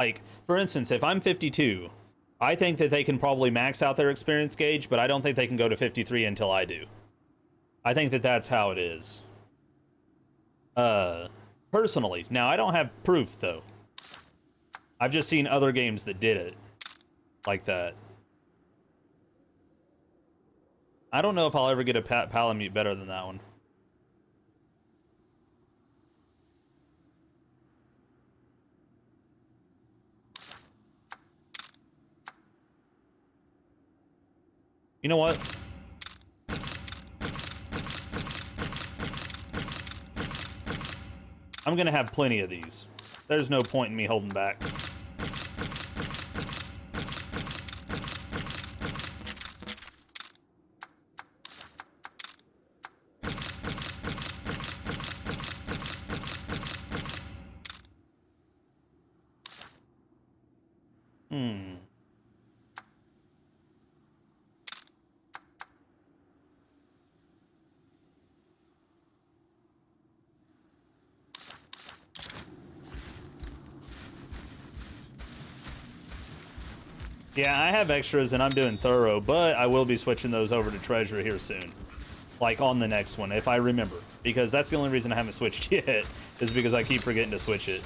Like, for instance, if I'm 52, I think that they can probably max out their experience gauge, but I don't think they can go to 53 until I do. I think that that's how it is. Personally. Now, I don't have proof, though. I've just seen other games that did it like that. I don't know if I'll ever get a Palamute better than that one. You know what? I'm gonna have plenty of these. There's no point in me holding back. Yeah, I have extras and I'm doing thorough, but I will be switching those over to treasure here soon. Like on the next one, if I remember. Because that's the only reason I haven't switched yet, is because I keep forgetting to switch it.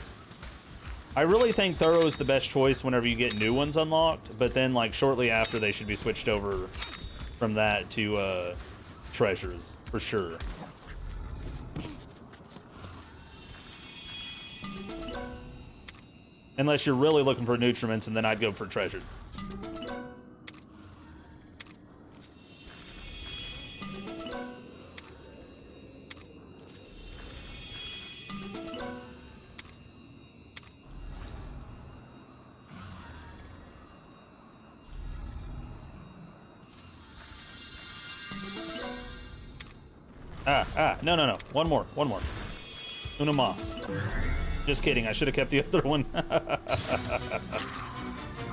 I really think thorough is the best choice whenever you get new ones unlocked, but then like shortly after they should be switched over from that to treasures, for sure. Unless you're really looking for nutriments, and then I'd go for treasure. No. One more. Una mas. Just kidding, I should have kept the other one.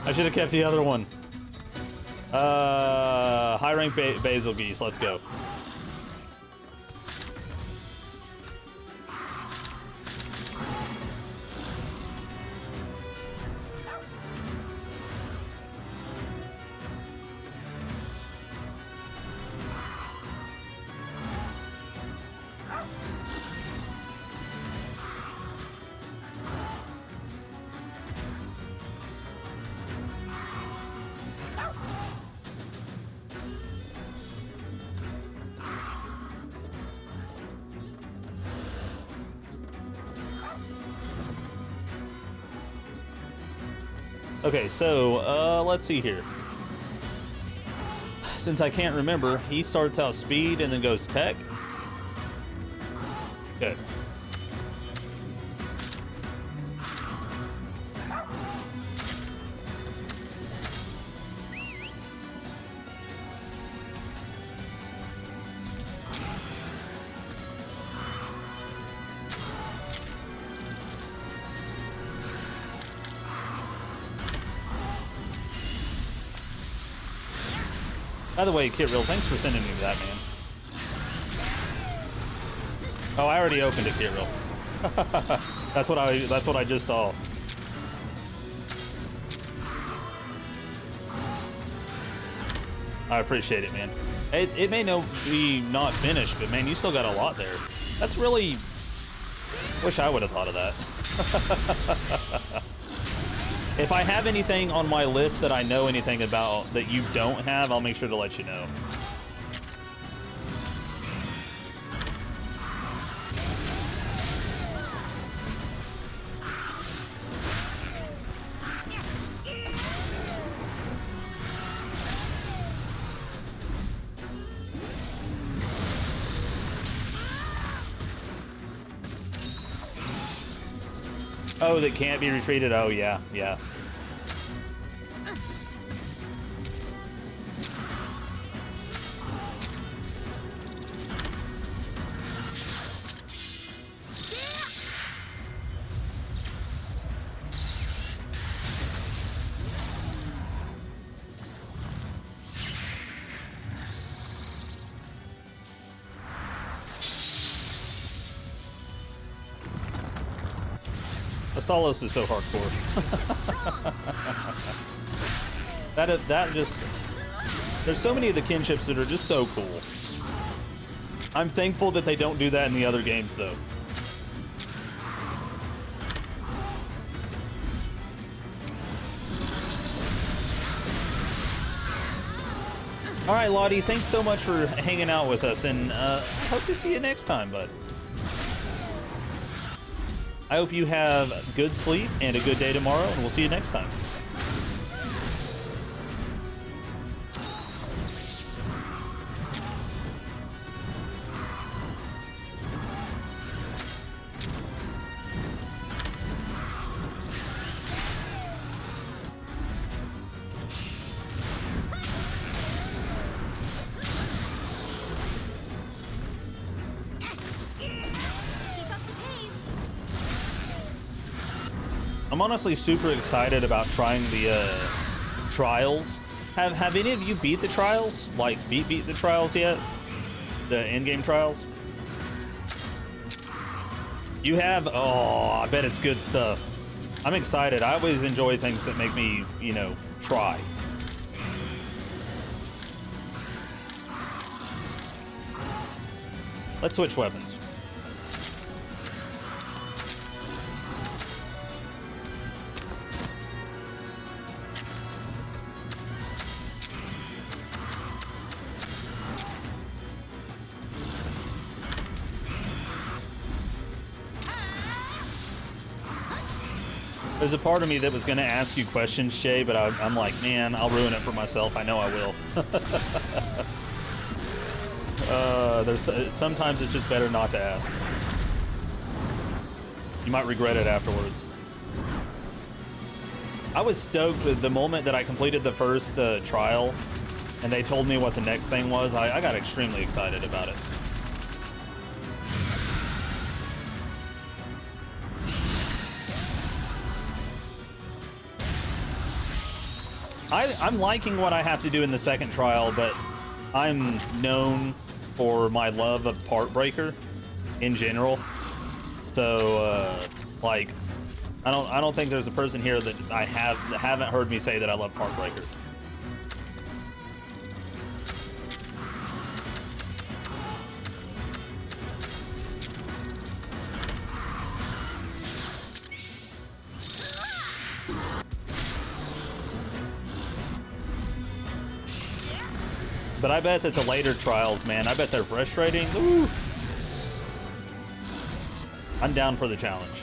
I should have kept the other one. High rank basil geese, let's go. Okay, so, let's see here. Since I can't remember, he starts out speed and then goes tech. Good. By the way, Kitril, thanks for sending me that, man. Oh, I already opened it, Kitril. That's what I just saw. I appreciate it, man. It may be not finished, but man, you still got a lot there. That's really... Wish I would have thought of that. If I have anything on my list that I know anything about that you don't have, I'll make sure to let you know. Oh, that can't be retreated? Oh, yeah. Asalos is so hardcore. That just... There's so many of the kinships that are just so cool. I'm thankful that they don't do that in the other games, though. All right, Lottie, thanks so much for hanging out with us, and I hope to see you next time, bud. I hope you have good sleep and a good day tomorrow, and we'll see you next time. I'm honestly super excited about trying the trials. Have any of you beat the trials? Like beat the trials yet? The in-game trials? You have? Oh, I bet it's good stuff. I'm excited. I always enjoy things that make me, you know, try. Let's switch weapons. There's a part of me that was going to ask you questions, Jay, but I'm like, man, I'll ruin it for myself. I know I will. Sometimes it's just better not to ask. You might regret it afterwards. I was stoked with the moment that I completed the first trial, and they told me what the next thing was. I got extremely excited about it. I'm liking what I have to do in the second trial, but I'm known for my love of Part Breaker in general. So, like, I don't think there's a person here that haven't heard me say that I love Part Breaker. But I bet that the later trials, man, I bet they're frustrating. Ooh. I'm down for the challenge.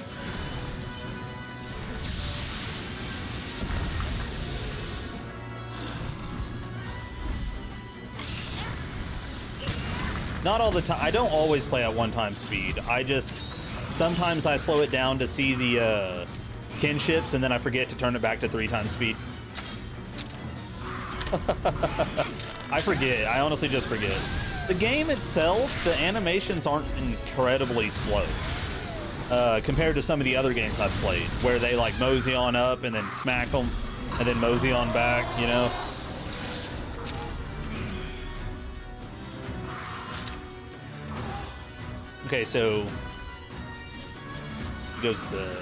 Not all the time. I don't always play at 1x speed. Sometimes I slow it down to see the kinships, and then I forget to turn it back to 3x speed. I forget. I honestly just forget. The game itself, the animations aren't incredibly slow compared to some of the other games I've played, where they like mosey on up and then smack them and then mosey on back, you know? Okay, so it goes to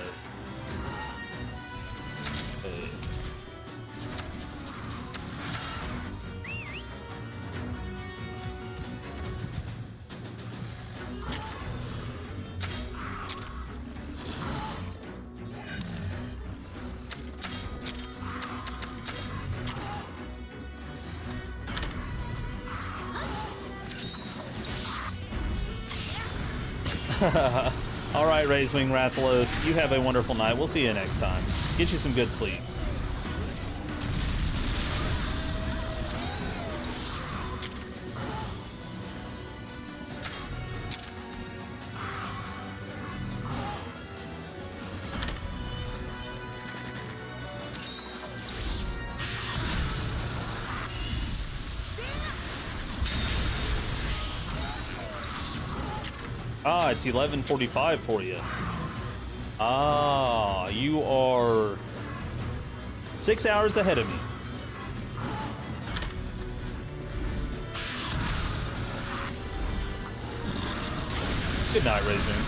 all right, Raisewing Rathalos, you have a wonderful night. We'll see you next time. Get you some good sleep. Ah, it's 11:45 for you. Ah, you are 6 hours ahead of me. Good night, Raisman.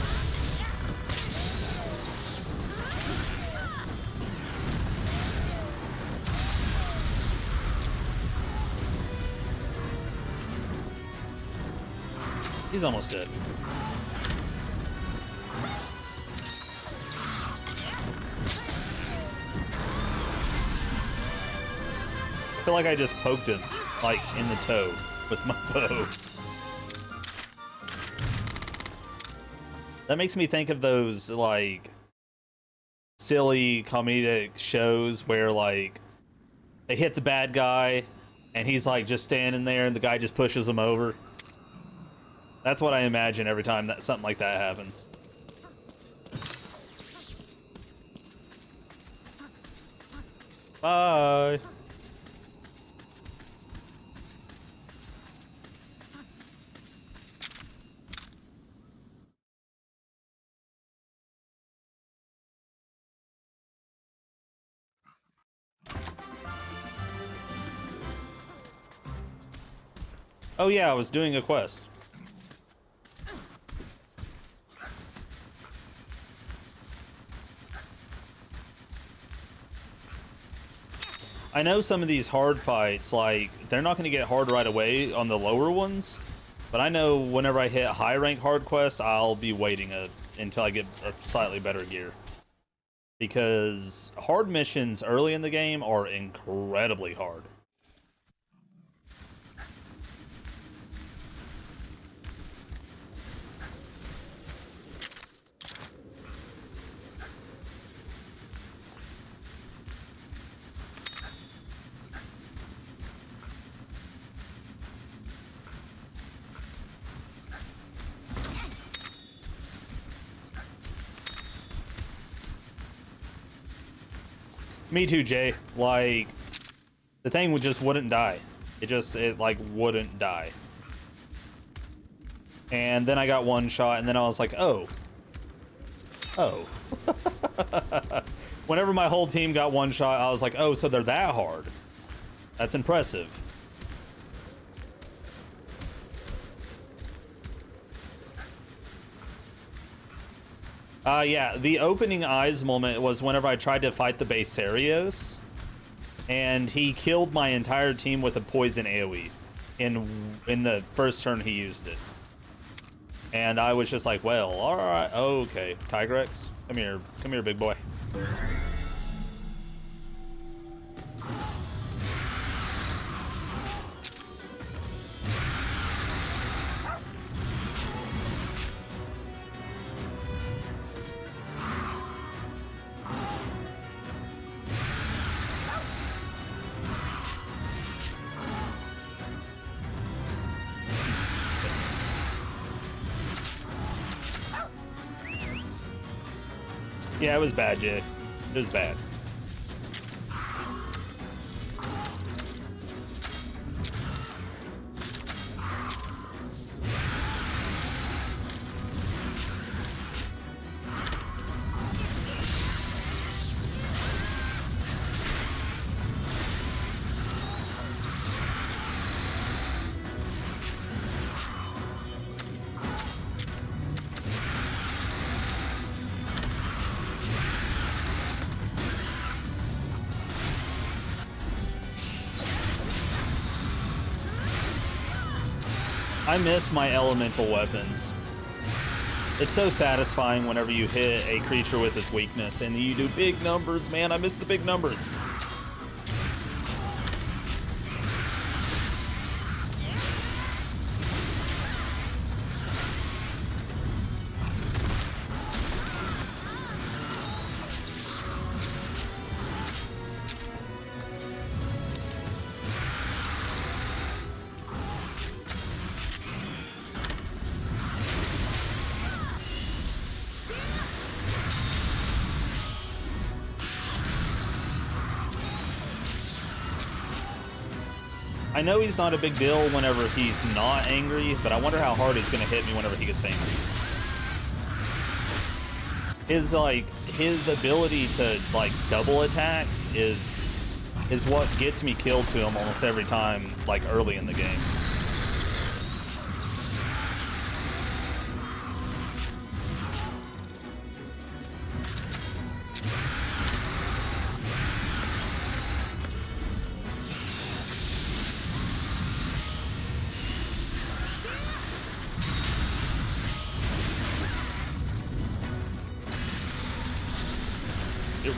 He's almost dead. I feel like I just poked it, like, in the toe with my bow. That makes me think of those, like, silly comedic shows where, like, they hit the bad guy and he's, like, just standing there and the guy just pushes him over. That's what I imagine every time that something like that happens. Bye. Oh yeah, I was doing a quest. I know some of these hard fights, like, they're not going to get hard right away on the lower ones, but I know whenever I hit high rank hard quests, I'll be waiting until I get a slightly better gear. Because hard missions early in the game are incredibly hard. Me too, Jay. Like, the thing just wouldn't die. It like wouldn't die. And then I got one shot, and then I was like, oh. Oh. Whenever my whole team got one shot, I was like, oh, so they're that hard. That's impressive. Yeah, the opening eyes moment was whenever I tried to fight the Basarios, and he killed my entire team with a poison AoE in the first turn he used it. And I was just like, well, all right, okay, Tigrex, come here, big boy. Yeah, it was bad, Jay. It was bad. I miss my elemental weapons. It's so satisfying whenever you hit a creature with its weakness and you do big numbers, man. I miss the big numbers. I know he's not a big deal whenever he's not angry, but I wonder how hard he's going to hit me whenever he gets angry. His ability to, like, double attack is what gets me killed to him almost every time, like, early in the game.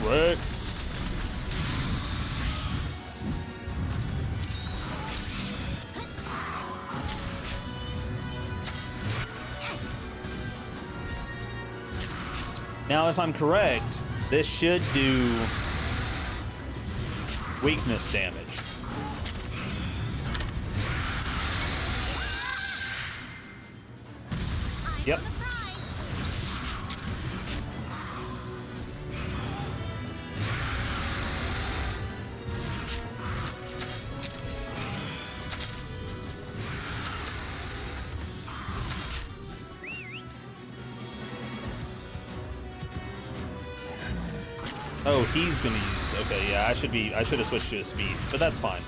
Wreck. Now, if I'm correct, this should do weakness damage. Yep. Oh, he's gonna use. Okay, yeah, I should have switched to his speed, but that's fine.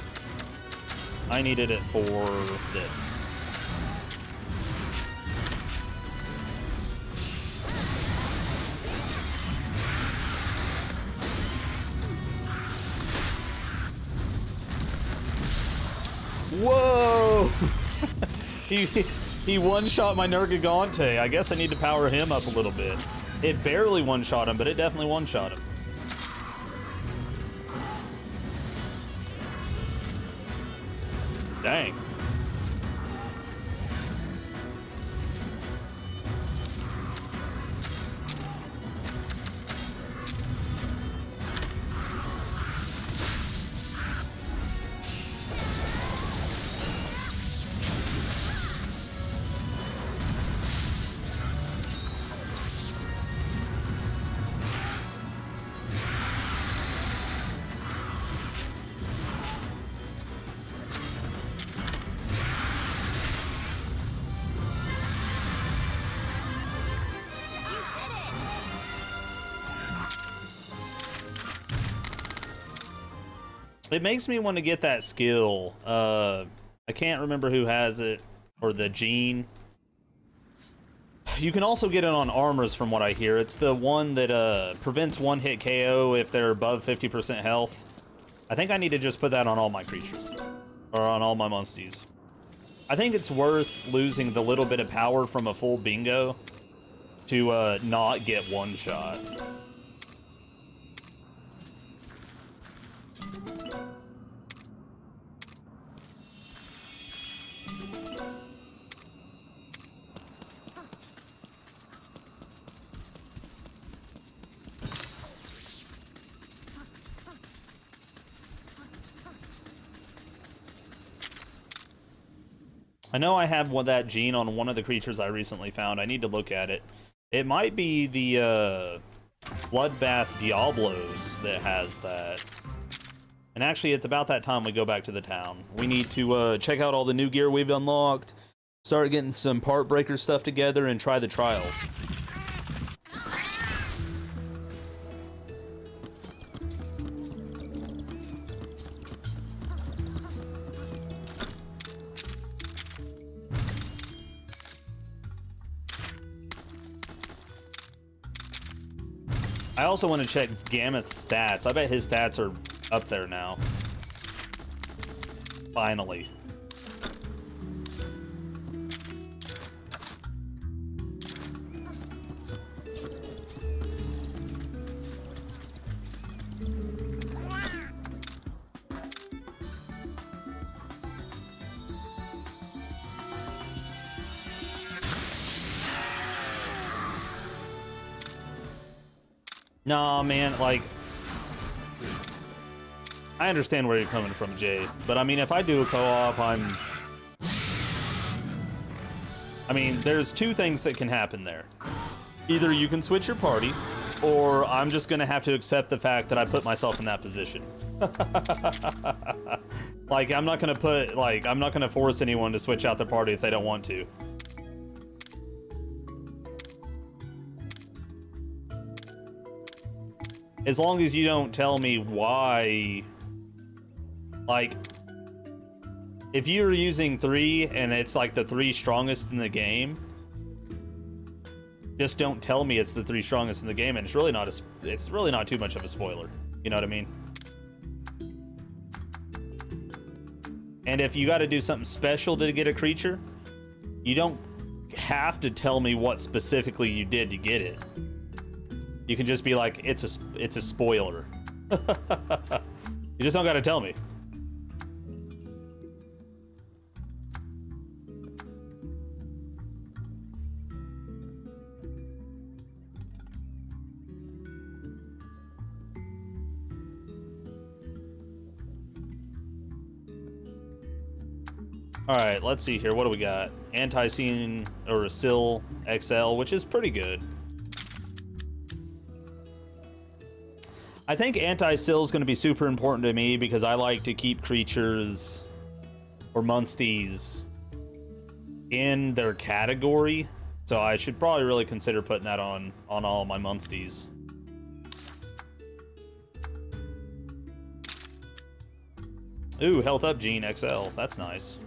I needed it for this. Whoa! he one-shot my Nergigante. I guess I need to power him up a little bit. It barely one-shot him, but it definitely one-shot him. Dang. It makes me want to get that skill. I can't remember who has it, or the gene. You can also get it on armors from what I hear. It's the one that prevents one-hit KO if they're above 50% health. I think I need to just put that on all my creatures. Or on all my monsties. I think it's worth losing the little bit of power from a full bingo to not get one shot. I know I have that gene on one of the creatures I recently found. I need to look at it. It might be the Bloodbath Diablos that has that. And actually, it's about that time we go back to the town. We need to check out all the new gear we've unlocked, start getting some part breaker stuff together, and try the trials. I also want to check Gameth's stats. I bet his stats are up there now. Finally. Nah, man, like, I understand where you're coming from, Jay, but I mean, if I do a co-op, I mean, there's two things that can happen there. Either you can switch your party, or I'm just gonna have to accept the fact that I put myself in that position. Like, I'm not gonna force anyone to switch out their party if they don't want to. As long as you don't tell me why, like, if you're using 3 and it's like the 3 strongest in the game, just don't tell me it's the 3 strongest in the game, and it's really not too much of a spoiler. You know what I mean? And if you got to do something special to get a creature, you don't have to tell me what specifically you did to get it. You can just be like, it's a spoiler. You just don't gotta tell me. All right, let's see here. What do we got? Anti-Scene or Sill XL, which is pretty good. I think Anti-Sill is going to be super important to me because I like to keep creatures or Munsties in their category. So I should probably really consider putting that on all my Munsties. Ooh, Health Up Gene XL. That's nice.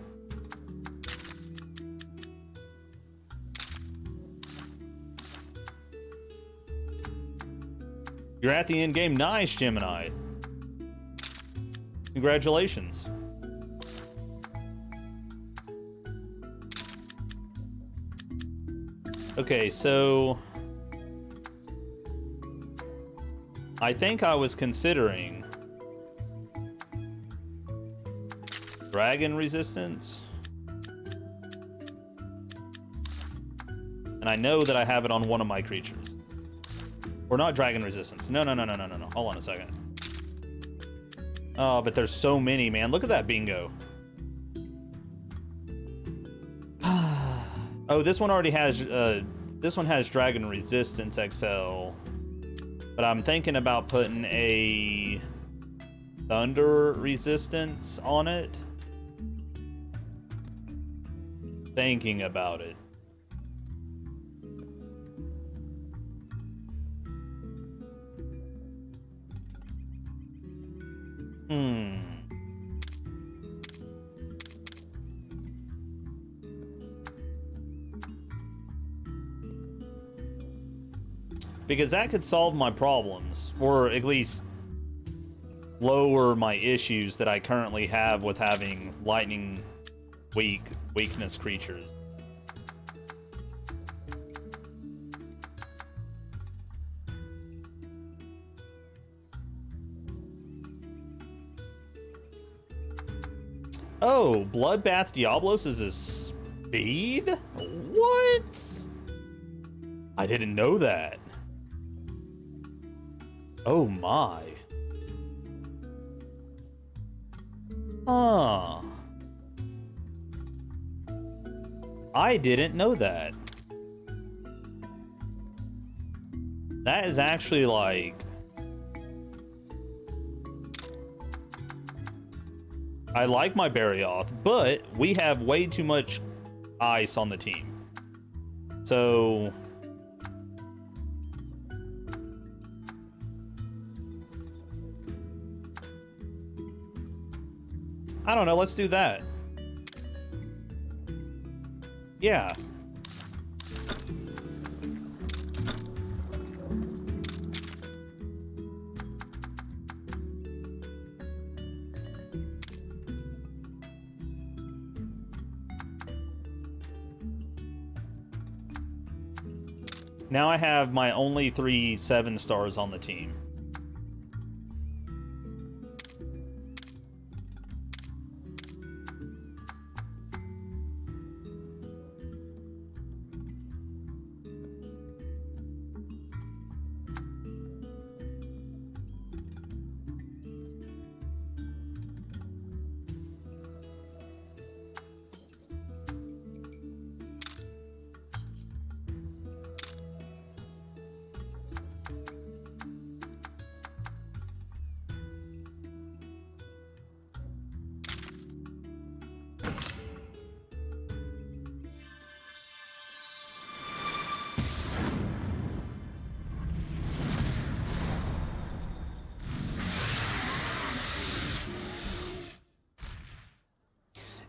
You're at the end game. Nice, Gemini. Congratulations. Okay, so I think I was considering Dragon Resistance. And I know that I have it on one of my creatures. Or not Dragon Resistance. No. Hold on a second. Oh, but there's so many, man. Look at that bingo. Oh, this one already has, this one has Dragon Resistance XL. But I'm thinking about putting a Thunder Resistance on it. Thinking about it. Because that could solve my problems, or at least lower my issues that I currently have with having lightning weakness creatures. Oh, Bloodbath Diablos is a speed? What? I didn't know that. Oh my. Huh. I didn't know that. That is actually like... I like my Barioth, but we have way too much ice on the team. So... I don't know, let's do that. Yeah. Now I have my only 3 7-stars on the team.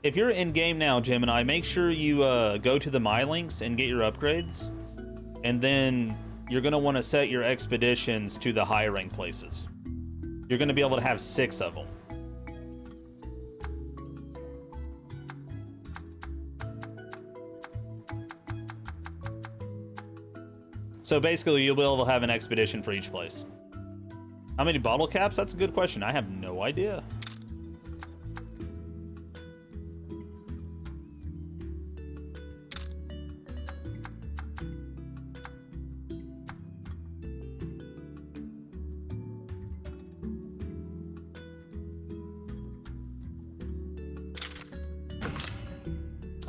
If you're in game now, Gemini, make sure you go to the My Links and get your upgrades. And then you're going to want to set your expeditions to the high rank places. You're going to be able to have 6 of them. So basically, you'll be able to have an expedition for each place. How many bottle caps? That's a good question. I have no idea.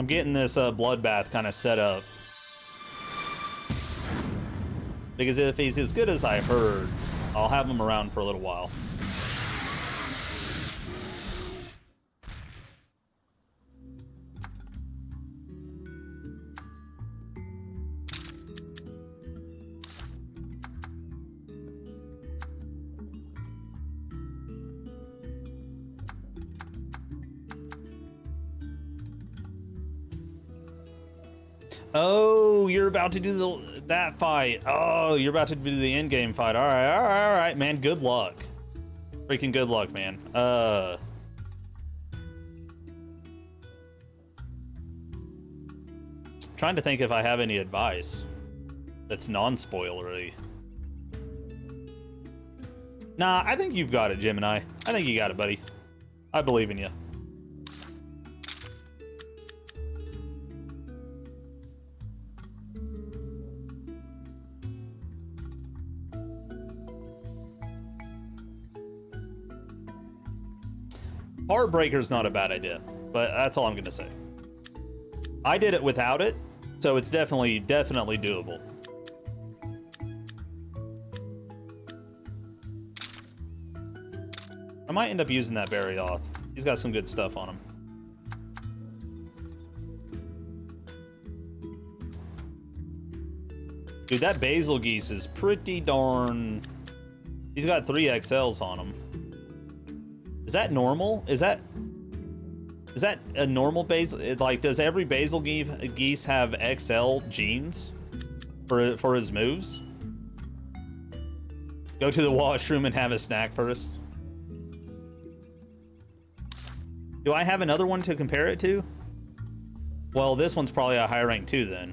I'm getting this bloodbath kind of set up. Because if he's as good as I heard, I'll have him around for a little while. Oh, you're about to do that fight. Oh, you're about to do the in-game fight. All right, all right, all right, man. Good luck. Freaking good luck, man. Trying to think if I have any advice that's non-spoilery. Nah, I think you've got it, Gemini. I think you got it, buddy. I believe in you. Heartbreaker's not a bad idea, but that's all I'm gonna say. I did it without it, so it's definitely doable. I might end up using that berry off. He's got some good stuff on him. Dude, that basil geese is pretty darn... He's got 3 XLs on him. Is that normal? Is that a normal basil? Like, does every basil geese have XL genes for his moves? Go to the washroom and have a snack first. Do I have another one to compare it to? Well, this one's probably a high rank too, then.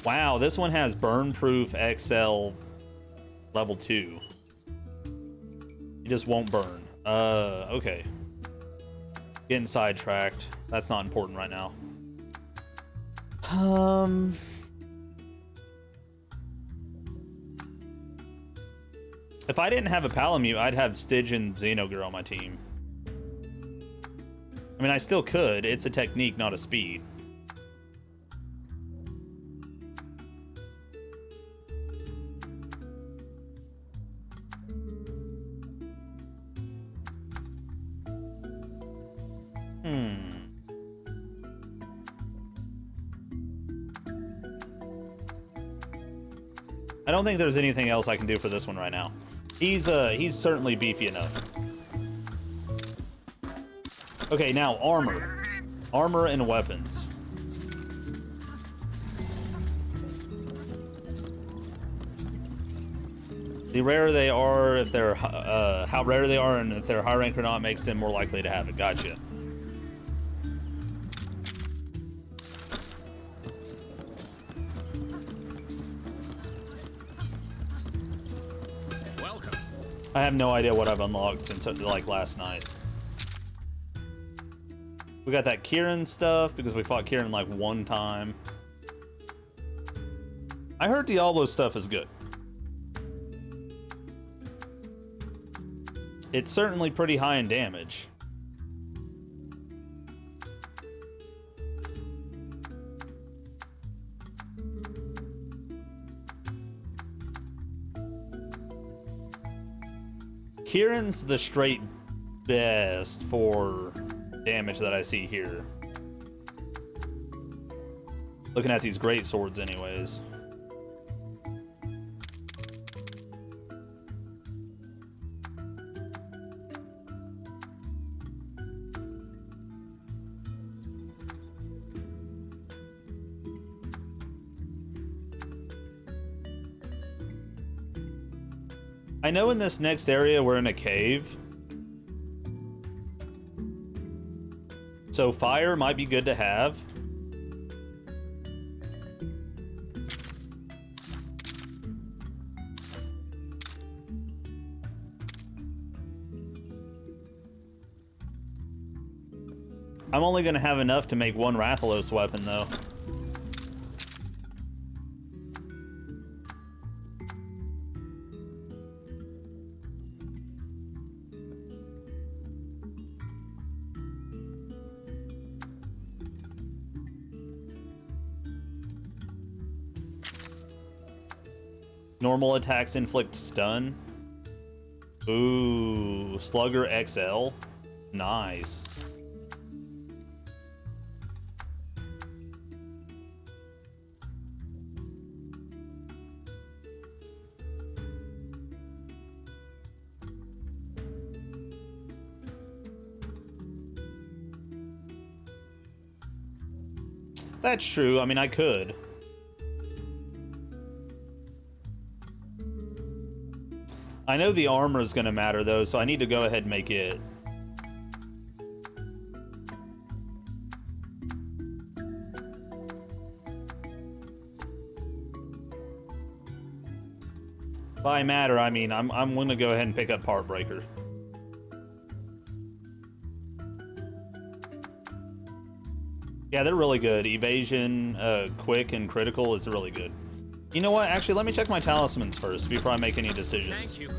Wow, this one has burn proof XL level 2. It just won't burn. Okay. Getting sidetracked. That's not important right now. If I didn't have a Palamute, I'd have Stygian and Xenogre on my team. I mean, I still could. It's a technique, not a speed. I don't think there's anything else I can do for this one right now. He's certainly beefy enough. Okay, now armor. Armor and weapons. The rarer they are, if they're how rare they are, and if they're high rank or not, makes them more likely to have it. Gotcha. Welcome. I have no idea what I've unlocked since like last night. We got that Kieran stuff because we fought Kieran like one time. I heard Diablo stuff is good. It's certainly pretty high in damage. Kieran's the straight best for damage that I see here. Looking at these great swords anyways. I know in this next area we're in a cave. So fire might be good to have. I'm only going to have enough to make one Rathalos weapon, though. Normal attacks inflict stun. Ooh, Slugger XL. Nice. That's true. I mean, I could. I know the armor is going to matter, though, so I need to go ahead and make it. By matter, I mean, I'm going to go ahead and pick up Part Breaker. Yeah, they're really good. Evasion, quick, and critical is really good. You know what? Actually, let me check my talismans first before I make any decisions. Thank you.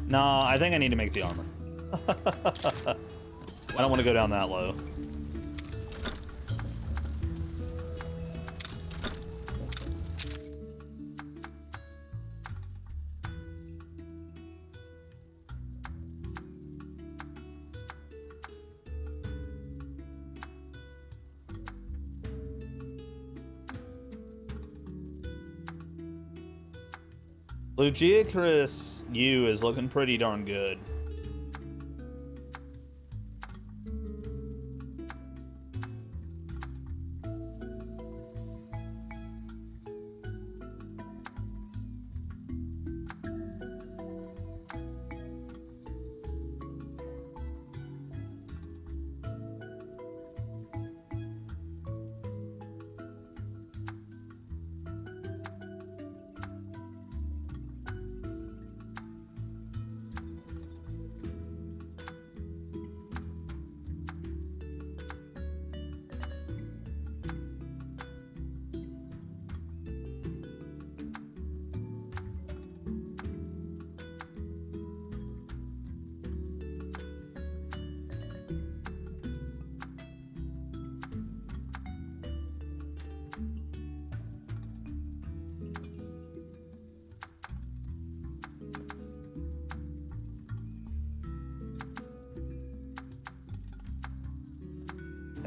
Nah, I think I need to make the armor. I don't want to go down that low. Lugiacris U is looking pretty darn good.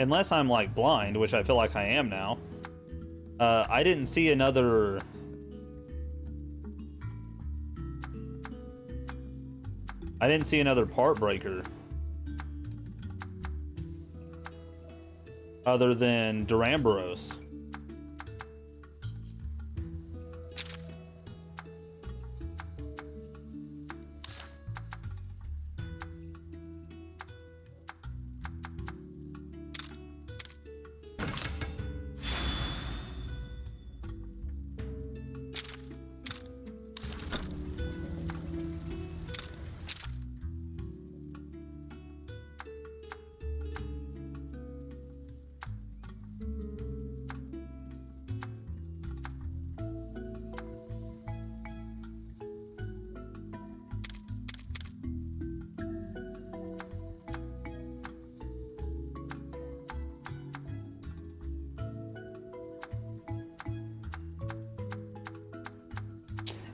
Unless I'm, like, blind, which I feel like I am now. I didn't see another... I didn't see another part breaker. Other than Duramboros.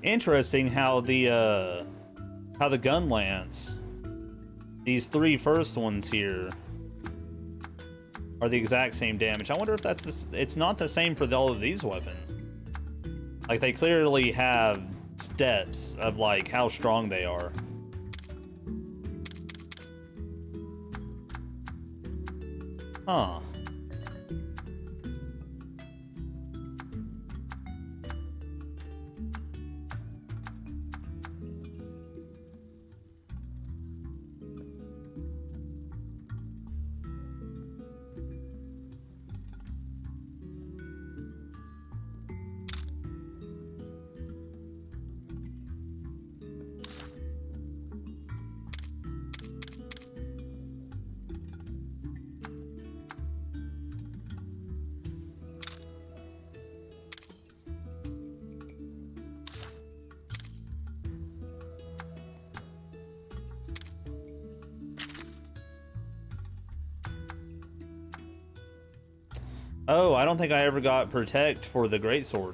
Interesting how the gun lance, these 3 first ones here, are the exact same damage. I wonder if that's it's not the same for all of these weapons. Like, they clearly have steps of like how strong they are. Huh. Oh, I don't think I ever got protect for the greatsword.